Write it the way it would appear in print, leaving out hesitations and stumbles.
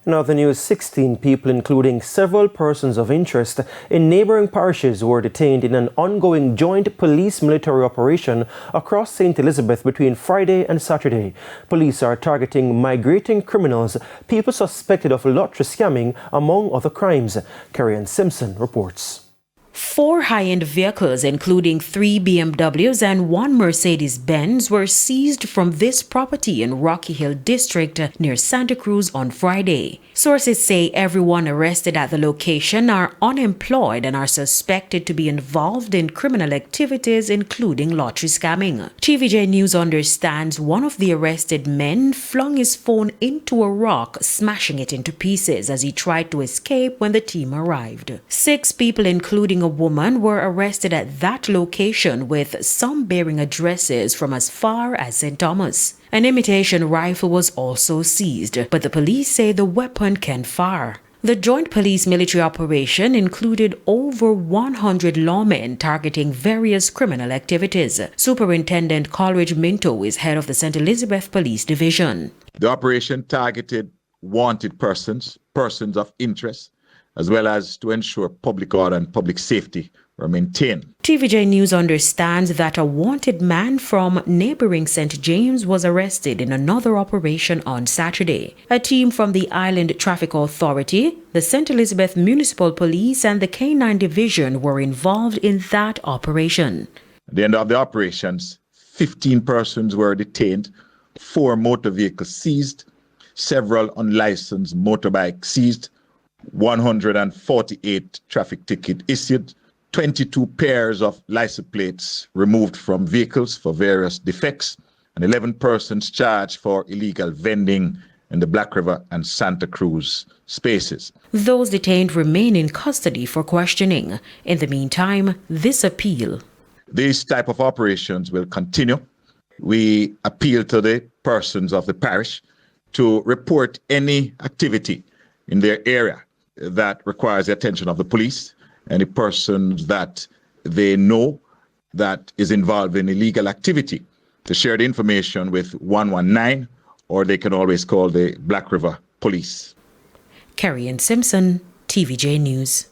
In other news, 16 people, including several persons of interest in neighbouring parishes, were detained in an ongoing joint police-military operation across St. Elizabeth between Friday and Saturday. Police are targeting migrating criminals, people suspected of lottery scamming, among other crimes. Carrie Simpson reports. 4 high-end vehicles, including 3 BMWs and 1 Mercedes-Benz, were seized from this property in Rocky Hill District near Santa Cruz on Friday. Sources say everyone arrested at the location are unemployed and are suspected to be involved in criminal activities, including lottery scamming. TVJ News understands one of the arrested men flung his phone into a rock, smashing it into pieces as he tried to escape when the team arrived. 6 people, including a woman, were arrested at that location, with some bearing addresses from as far as St. Thomas. An imitation rifle was also seized, but the police say the weapon can fire. The joint police-military operation included over 100 lawmen targeting various criminal activities. Superintendent Coleridge Mento is head of the St. Elizabeth Police Division. The operation targeted wanted persons of interest, as well as to ensure public order and public safety were maintained. TVJ News understands that a wanted man from neighboring St. James was arrested in another operation on Saturday. A team from the Island Traffic Authority, the St. Elizabeth Municipal Police and the K9 Division were involved in that operation. At the end of the operations, 15 persons were detained, 4 motor vehicles seized, several unlicensed motorbikes seized, 148 traffic tickets issued, 22 pairs of license plates removed from vehicles for various defects, and 11 persons charged for illegal vending in the Black River and Santa Cruz spaces. Those detained remain in custody for questioning. In the meantime, this appeal. These type of operations will continue. We appeal to the persons of the parish to report any activity in their area that requires the attention of the police, any persons that they know that is involved in illegal activity, to share the information with 119, or they can always call the Black River Police. Carrie Simpson, TVJ News.